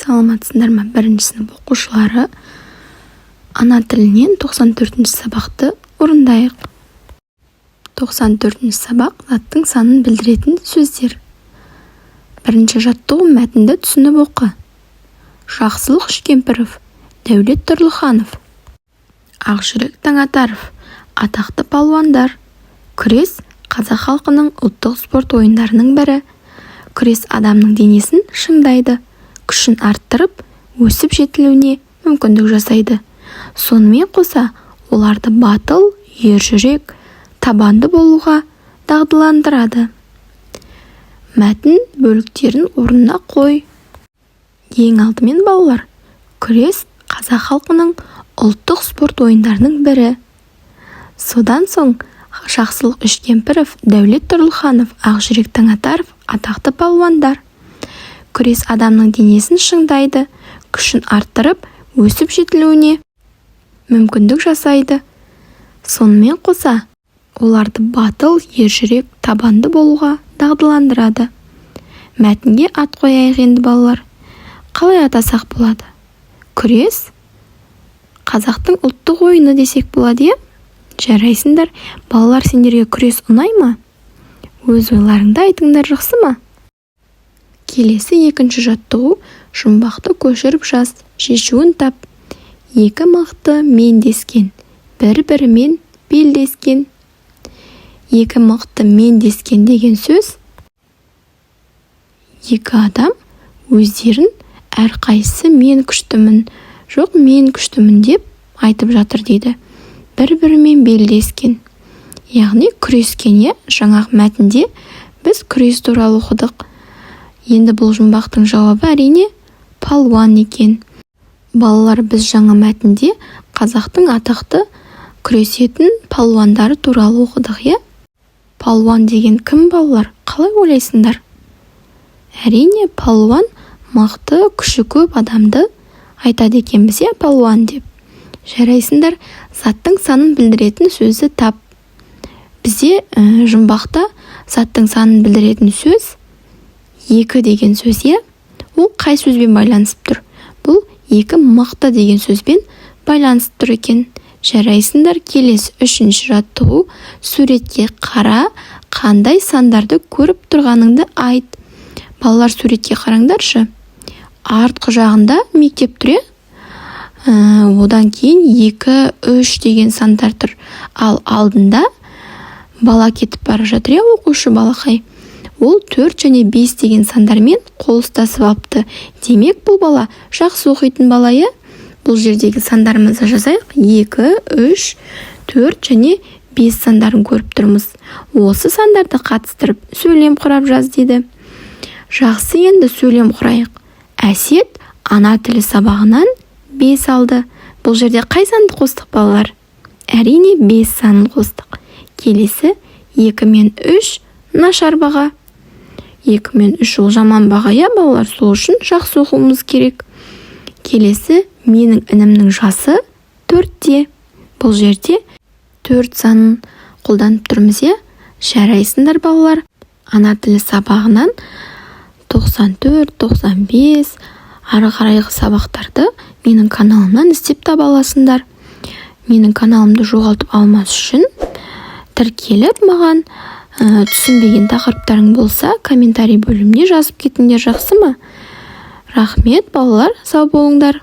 Саламатсыздар ма? Бірінші сынып оқушылары, ана тілінен 94-ші сабақты орындайық. 94-ші сабақ заттың санын білдіретін сөздер. Бірінші жаттығу мәтінді түсініп оқы. Жақсылық Үшкемпіров, Дәулет Тұрлыханов, Ақжүрек Таңатаров, атақты палуандар. Күрес қазақ халқының ұлттық спорт ойындарының бірі. Күрес адамның денесін шыңдайды, күшін арттырып, өсіп жетілуіне мүмкіндік жасайды. Сонымен қоса, оларды батыл, ержүрек, табанды болуға дағдыландырады. Мәтін бөліктерін орнына қой. Ең алдымен балалар, күрес қазақ халқының ұлттық спорт ойындарының бірі. Содан соң Жақсылық Үшкемпіров, Дәулет Тұрлыханов, Ақжүрек Таңатаров, атақты палуандар. Күрес адамның денесін шыңдайды, күшін арттырып, өсіп жетілуіне мүмкіндік жасайды. Сонымен қоса, оларды батыл, ержүрек, табанды болуға дағдыландырады. Мәтінге ат қояйық енді балалар. Қалай атасақ болады? Күрес қазақтың ұлттық ойыны десек болады, жарайсыңдар. Балалар, сендерге күрес ұнай ма? Өз ойларыңды айтыңдар, жақсы ма? Келесі екінші жаттығу, жұмбақты көшіріп жаз, шешуін тап. Екі мықты мендескен, бір-бірімен белдескен. Екі мықты мендескен деген сөз, екі адам өздерін әрқайсысы мен күштімін, жоқ мен күштімін деп айтып жатыр дейді. Бір-бірімен белдескен, яғни күрескен. Жаңағы мәтінде біз күрес туралы оқыдық. Енді бұл жұмбақтың жауабы әрине палуан екен. Балалар, біз жаңа мәтінде қазақтың атақты күресетін палуандары туралы оқыдық, Палуан деген кім балалар? Қалай ойлайсыңдар? Әрине, палуан мықты, күші көп адамды айтады екенбіз, палуан деп. Жарайсыңдар, заттың санын білдіретін сөзді тап. Бізде жұмбақта заттың санын білдіретін сөз екі деген сөз, Ол қай сөзбен байланысып тұр? Бұл екі мықты деген сөзбен байланысып тұр екен. Жарайсыңдар, келесі үшінші жаттығу, суретке қара, қандай сандарды көріп тұрғаныңды айт. Балалар, суретке қараңдаршы. Артқы жағында мектеп тұр, одан кейін 2, 3 деген сандар тұр. Ал алдында бала кетіп бара жатыр, оқушы балақай. Ол 4 және 5 деген сандармен қол ұстасып алыпты. Демек, бұл бала жақсы оқитын бала, Бұл жердегі сандарымызды жазайық. 2, 3, 4 және 5 сандарын көріп тұрмыз. Осы сандарды қатыстырып, сөйлем құрап жаз дейді. Жақсы, енді сөйлем құрайық. Әсет ана тілі сабағынан 5 алды. Бұл жерде қай санды қостық балалар? Әрине 5 санын қостық. Келесі 2 мен 3 нашар баға. 2 мен 3 ол жаман баға, балалар, сол үшін жақсы оқуымыз керек. Келесі менің інімнің жасы 4-те. Бұл жерде 4 санын қолданып тұрмыз, Жарайсыңдар балалар. Ана тілі сабағынан 94, 95 ары қарайғы сабақтарды менің каналымнан іздеп таба аласыңдар. Менің каналымды жоғалтып алмас үшін тіркеліп, маған түсінбеген тақырыптарың болса, комментарий бөліміне жазып кетіңдер, жақсы ма? Рахмет балалар, сау болыңдар.